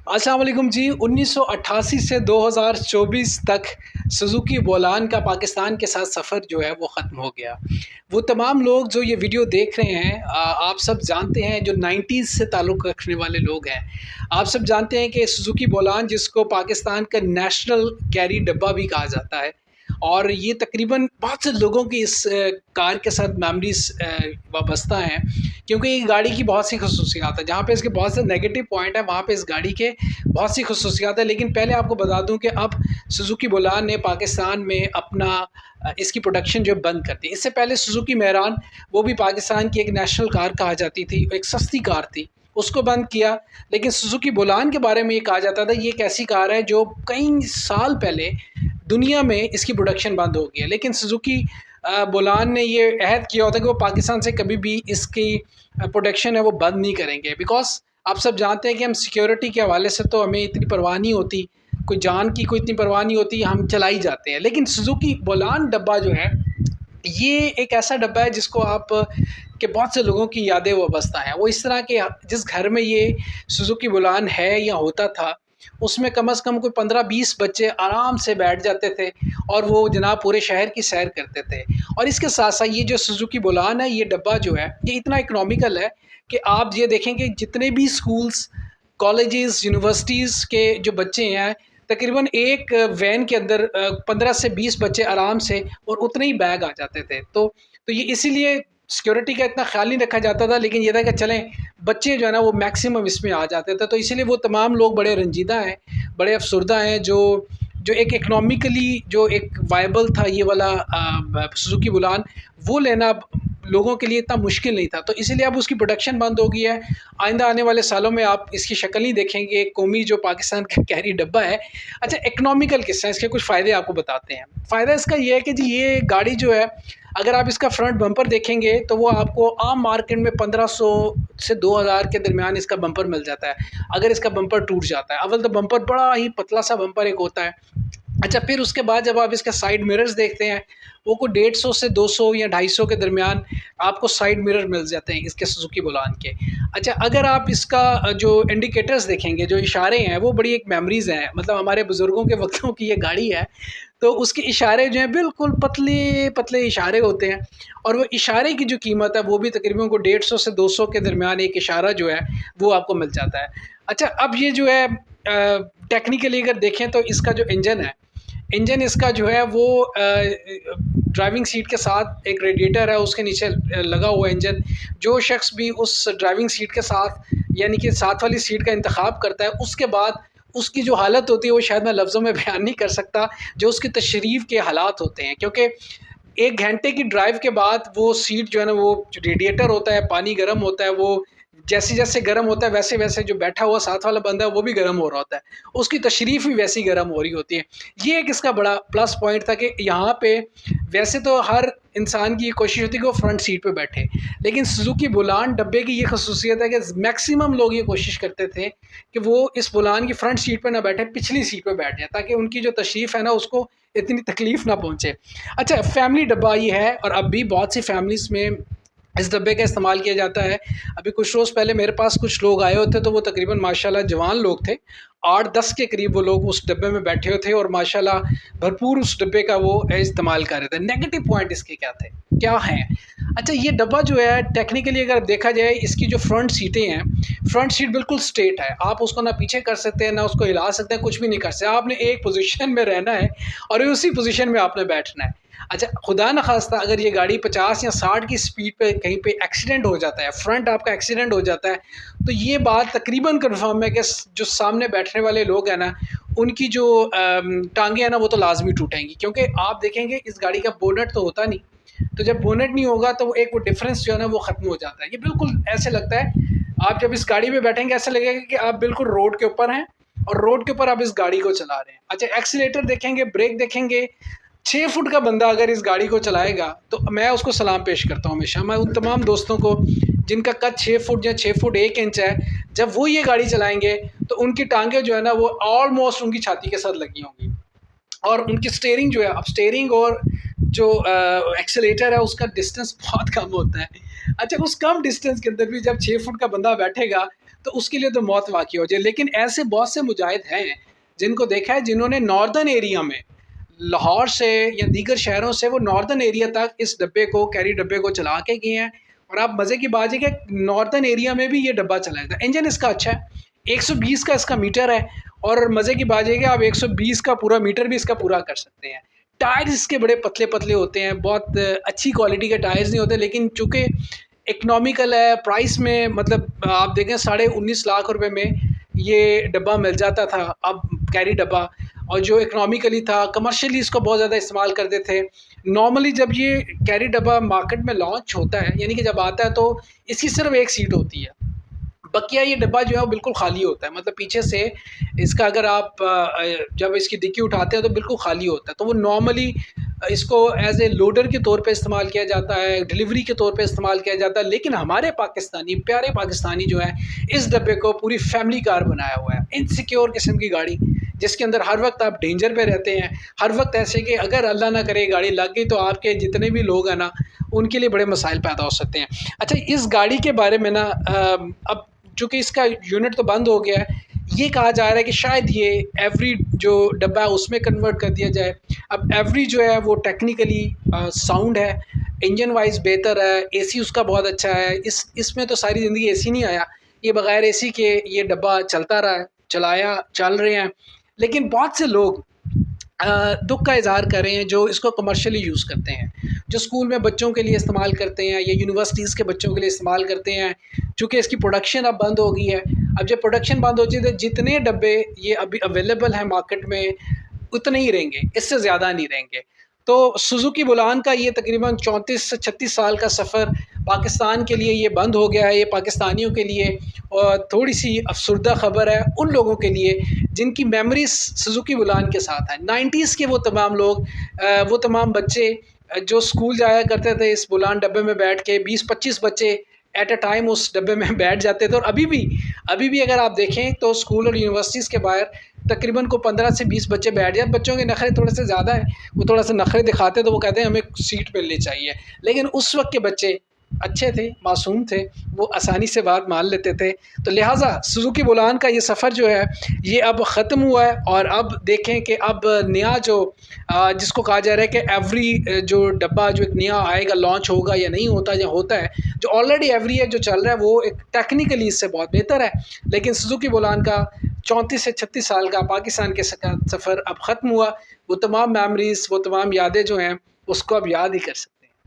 अस्सलाम वालेकुम जी। 1988 से 2024 तक सुज़ुकी बोलान का पाकिस्तान के साथ सफ़र जो है वो ख़त्म हो गया। वो तमाम लोग जो ये वीडियो देख रहे हैं, आप सब जानते हैं, जो 90s से ताल्लुक़ रखने वाले लोग हैं, आप सब जानते हैं कि सुज़ुकी बोलान जिसको पाकिस्तान का नेशनल कैरी डब्बा भी कहा जाता है, और ये तकरीबन बहुत से लोगों की इस कार के साथ मेमोरीज़ वाबस्ता हैं, क्योंकि ये गाड़ी की बहुत सी खसूसियात है। जहाँ पे इसके बहुत से नेगेटिव पॉइंट हैं, वहाँ पे इस गाड़ी के बहुत सी खसूसियात है। लेकिन पहले आपको बता दूँ कि अब सुज़ुकी बोलान ने पाकिस्तान में अपना इसकी प्रोडक्शन जो है बंद कर दी। इससे पहले सुज़ुकी मेहरान, वो भी पाकिस्तान की एक नेशनल कार कहा जाती थी, एक सस्ती कार थी, उसको बंद किया। लेकिन सुज़ुकी बोलान के बारे में ये कहा जाता था ये एक ऐसी कार है जो कई साल पहले दुनिया में इसकी प्रोडक्शन बंद हो गई है। लेकिन सुज़ुकी बोलान ने ये अहद किया होता है कि वो पाकिस्तान से कभी भी इसकी प्रोडक्शन है वो बंद नहीं करेंगे, बिकॉज़ आप सब जानते हैं कि हम सिक्योरिटी के हवाले से तो हमें इतनी परवाह नहीं होती, कोई जान की कोई इतनी परवाह नहीं होती, हम चला ही जाते हैं। लेकिन सुज़ुकी बोलान डब्बा जो है, ये एक ऐसा डब्बा है जिसको आप के बहुत से लोगों की यादें वाबस्ता हैं। वो इस तरह के, जिस घर में ये सुज़ुकी बोलान है या होता था, उसमें कम से कम कोई 15-20 बच्चे आराम से बैठ जाते थे और वो जनाब पूरे शहर की सैर करते थे। और इसके साथ-साथ ये जो सुज़ुकी बोलान है, ये डब्बा जो है, ये इतना इकोनॉमिकल है कि आप ये देखें कि जितने भी स्कूल्स, कॉलेजेस, यूनिवर्सिटीज़ के जो बच्चे हैं, तकरीबन एक वैन के अंदर 15 से 20 बच्चे आराम से, और उतने ही बैग आ जाते थे। तो ये इसीलिए सिक्योरिटी का इतना ख़्याल नहीं रखा जाता था, लेकिन ये था कि चलें, बच्चे जो है ना वो मैक्सिमम इसमें आ जाते थे। तो इसीलिए वो तमाम लोग बड़े रंजीदा हैं, बड़े अफ़सरदा हैं, जो एक इकोनॉमिकली जो एक वायबल था ये वाला सुज़ुकी बुलान, वो लेना लोगों के लिए इतना मुश्किल नहीं था। तो इसीलिए अब उसकी प्रोडक्शन बंद हो गई है। आइंदा आने वाले सालों में आप इसकी शक्ल नहीं देखेंगे, एक कौमी जो पाकिस्तान का कैरी डब्बा है। अच्छा, इकोनॉमिकल किस्सा, इसके कुछ फ़ायदे आपको बताते हैं। फ़ायदा इसका ये है कि जी, ये गाड़ी जो है, अगर आप इसका फ्रंट बम्पर देखेंगे तो वो आपको आम मार्केट में 1500 से 2000 के दरमियान इसका बम्पर मिल जाता है, अगर इसका बम्पर टूट जाता है। अव्वल तो बम्पर बड़ा ही पतला सा बम्पर एक होता है। अच्छा, फिर उसके बाद जब आप इसके साइड मिरर्स देखते हैं, वो कोई 150 से 200 या 250 के दरमियान आपको साइड मिरर मिल जाते हैं इसके सुज़ुकी बुलान के। अच्छा, अगर आप इसका जो इंडिकेटर्स देखेंगे, जो इशारे हैं, वो बड़ी एक मेमोरीज़ हैं, मतलब हमारे बुज़ुर्गों के वक़्तों की ये गाड़ी है, तो उसके इशारे जो हैं बिल्कुल पतले-पतले इशारे होते हैं, और वो इशारे की जो कीमत है वो भी तकरीबन को 150 से 200 के दरमियान एक इशारा जो है वो आपको मिल जाता है। अच्छा, अब ये जो है टेक्निकली अगर देखें तो इसका जो इंजन इसका जो है वो ड्राइविंग सीट के साथ एक रेडिएटर है, उसके नीचे लगा हुआ इंजन। जो शख्स भी उस ड्राइविंग सीट के साथ, यानी कि साथ वाली सीट का इंतखाब करता है, उसके बाद उसकी जो हालत होती है वो शायद मैं लफ्ज़ों में बयान नहीं कर सकता, जो उसकी तशरीफ़ के हालात होते हैं। क्योंकि 1 घंटे की ड्राइव के बाद वो सीट जो है ना, वो जो रेडिएटर होता है, पानी गर्म होता है, वो जैसे-जैसे गर्म होता है, वैसे-वैसे जो बैठा हुआ साथ वाला बंदा है वो भी गर्म हो रहा होता है। उसकी तशरीफ़ भी वैसी गर्म हो रही होती है। ये एक इसका बड़ा प्लस पॉइंट था कि यहाँ पे वैसे तो हर इंसान की ये कोशिश होती है कि वो फ्रंट सीट पे बैठे, लेकिन सुज़ुकी बुलान डब्बे की ये ख़ुसूसियत है कि मैक्सिमम लोग ये कोशिश करते थे कि वो इस बुलान की फ्रंट सीट पे ना बैठे, पिछली सीट पे बैठ जाएँ, ताकि उनकी जो तशरीफ़ है ना उसको इतनी तकलीफ़ ना पहुँचे। अच्छा, फैमिली डब्बा ये है, और अब भी बहुत सी फैमिलीज़ में इस डब्बे का इस्तेमाल किया जाता है। अभी कुछ रोज़ पहले मेरे पास कुछ लोग आए होते, तो वो तकरीबन माशाल्लाह जवान लोग थे। 8-10 के करीब वो लोग उस डब्बे में बैठे हुए थे, और माशाल्लाह भरपूर उस डब्बे का वो इस्तेमाल कर रहे थे। नेगेटिव पॉइंट इसके क्या हैं? अच्छा, ये डब्बा जो है टेक्निकली अगर देखा जाए, इसकी जो फ्रंट सीटें हैं, फ्रंट सीट बिल्कुल स्ट्रेट है। आप उसको ना पीछे कर सकते हैं, ना उसको हिला सकते हैं, कुछ भी नहीं कर सकते। आपने एक पोज़ीशन में रहना है और उसी पोज़ीशन में आपने बैठना है। अच्छा, खुदा न ख़ास्ता अगर ये गाड़ी 50 या 60 की स्पीड पे कहीं पे एक्सीडेंट हो जाता है, फ्रंट आपका एक्सीडेंट हो जाता है, तो ये बात तकरीबन कन्फर्म है कि जो सामने बैठने वाले लोग हैं ना, उनकी जो टाँगें हैं ना, वो तो लाज़मी टूटेंगी। क्योंकि आप देखेंगे इस गाड़ी का बोनट तो होता नहीं, तो जब बोनट नहीं होगा तो एक वो डिफ़रेंस जो है ना वो ख़त्म हो जाता है। ये बिल्कुल ऐसे लगता है, आप जब इस गाड़ी में बैठेंगे ऐसा लगेगा कि आप बिल्कुल रोड के ऊपर हैं, और रोड के ऊपर आप इस गाड़ी को चला रहे हैं। अच्छा, एक्सीलेटर देखेंगे, ब्रेक देखेंगे, 6 फुट का बंदा अगर इस गाड़ी को चलाएगा तो मैं उसको सलाम पेश करता हूँ हमेशा। मैं उन तमाम दोस्तों को जिनका कद 6 फुट या 6 फुट 1 इंच है, जब वो ये गाड़ी चलाएँगे तो उनकी टाँगें जो है ना वो ऑलमोस्ट उनकी छाती के साथ लगी होंगी, और उनकी स्टीयरिंग जो है, अब स्टीयरिंग और जो एक्सेलेरेटर है उसका डिस्टेंस बहुत कम होता है। अच्छा, उस कम डिस्टेंस के अंदर भी जब 6 फुट का बंदा बैठेगा तो उसके लिए तो मौत वाक़ई हो जाए। लेकिन ऐसे बहुत से मुजाहिद हैं, जिनको देखा है, जिन्होंने नॉर्दर्न एरिया में, लाहौर से या दीगर शहरों से वो नॉर्दर्न एरिया तक इस डब्बे को, कैरी डब्बे को चला के गए हैं। और आप मज़े की बात है कि नॉर्दर्न एरिया में भी ये डब्बा चलाया था। इंजन इसका अच्छा है, 120 का इसका मीटर है, और मज़े की बात है कि आप 120 का पूरा मीटर भी इसका पूरा कर सकते हैं। टायर्स इसके बड़े पतले-पतले होते हैं, बहुत अच्छी क्वालिटी के टायर्स नहीं होते, लेकिन चूँकि इकोनॉमिकल है, प्राइस में मतलब आप देखें 19.5 लाख रुपए में ये डब्बा मिल जाता था, अब कैरी डब्बा। और जो इकोनॉमिकली था, कमर्शियली इसको बहुत ज़्यादा इस्तेमाल करते थे। नॉर्मली जब ये कैरी डब्बा मार्केट में लॉन्च होता है, यानी कि जब आता है, तो इसकी सिर्फ एक सीट होती है, बकिया ये डब्बा जो है वो बिल्कुल खाली होता है। मतलब पीछे से इसका अगर आप जब इसकी डिक्की उठाते हैं तो बिल्कुल खाली होता है। तो वो नॉर्मली इसको एज ए लोडर के तौर पे इस्तेमाल किया जाता है, डिलीवरी के तौर पे इस्तेमाल किया जाता है। लेकिन हमारे पाकिस्तानी, प्यारे पाकिस्तानी जो है, इस डब्बे को पूरी फैमिली कार बनाया हुआ है। इनसिक्योर किस्म की गाड़ी, जिसके अंदर हर वक्त आप डेंजर पे रहते हैं, हर वक्त ऐसे कि अगर अल्लाह ना करे गाड़ी लग गई तो आपके जितने भी लोग हैं ना, उनके लिए बड़े मसाइल पैदा हो सकते हैं। अच्छा, इस गाड़ी के बारे में ना अब चूँकि इसका यूनिट तो बंद हो गया है, ये कहा जा रहा है कि शायद ये एवरी जो डब्बा है उसमें कन्वर्ट कर दिया जाए। अब एवरी जो है वो टेक्निकली साउंड है, इंजन वाइज बेहतर है, एसी उसका बहुत अच्छा है। इसमें तो सारी ज़िंदगी एसी नहीं आया, ये बगैर एसी के ये डब्बा चलता रहा है, चल रहे हैं। लेकिन बहुत से लोग दुख का इज़हार कर रहे हैं जो इसको कमर्शियली यूज़ करते हैं, जो स्कूल में बच्चों के लिए इस्तेमाल करते हैं या यूनिवर्सिटीज़ के बच्चों के लिए इस्तेमाल करते हैं। चूँकि इसकी प्रोडक्शन अब बंद हो गई है, अब जब प्रोडक्शन बंद हो जाए तो जितने डब्बे ये अभी अवेलेबल हैं मार्केट में, उतने ही रहेंगे, इससे ज़्यादा नहीं रहेंगे। तो सुज़ुकी बुलान का ये तकरीबन 34 से 36 साल का सफ़र पाकिस्तान के लिए ये बंद हो गया है। ये पाकिस्तानियों के लिए और थोड़ी-सी अफ़सरदा ख़बर है उन लोगों के लिए जिनकी मेमोरीज़ सुज़ुकी बुलान के साथ है। 90s के वो तमाम लोग, वो तमाम बच्चे जो स्कूल जाया करते थे इस बुलान डब्बे में बैठ के, 20-25 बच्चे एट अ टाइम उस डब्बे में बैठ जाते थे। और अभी भी अगर आप देखें तो स्कूल और यूनिवर्सिटीज़ के बाहर तकरीबन को 15 से 20 बच्चे बैठ जाए। बच्चों के नखरे थोड़े से ज़्यादा है, वो थोड़ा सा नखरे दिखाते हैं, तो वो कहते हैं हमें सीट मिलनी चाहिए। लेकिन उस वक्त के बच्चे अच्छे थे, मासूम थे, वो आसानी से बात मान लेते थे। तो लिहाजा सुज़ुकी बुलान का ये सफ़र जो है ये अब ख़त्म हुआ है। और अब देखें कि अब नया जो जिसको कहा जा रहा है कि एवरी जो डब्बा जो एक नया आएगा, लॉन्च होगा या नहीं होता या होता है, जो ऑलरेडी एवरी है जो चल रहा है वो एक टेक्निकली इससे बहुत बेहतर है। लेकिन सुज़ुकी बुलान का 34 से 36 साल का पाकिस्तान के सफ़र अब ख़त्म हुआ। वो तमाम मेमोरीज़, वो तमाम यादें जो हैं उसको अब याद ही कर सकते हैं।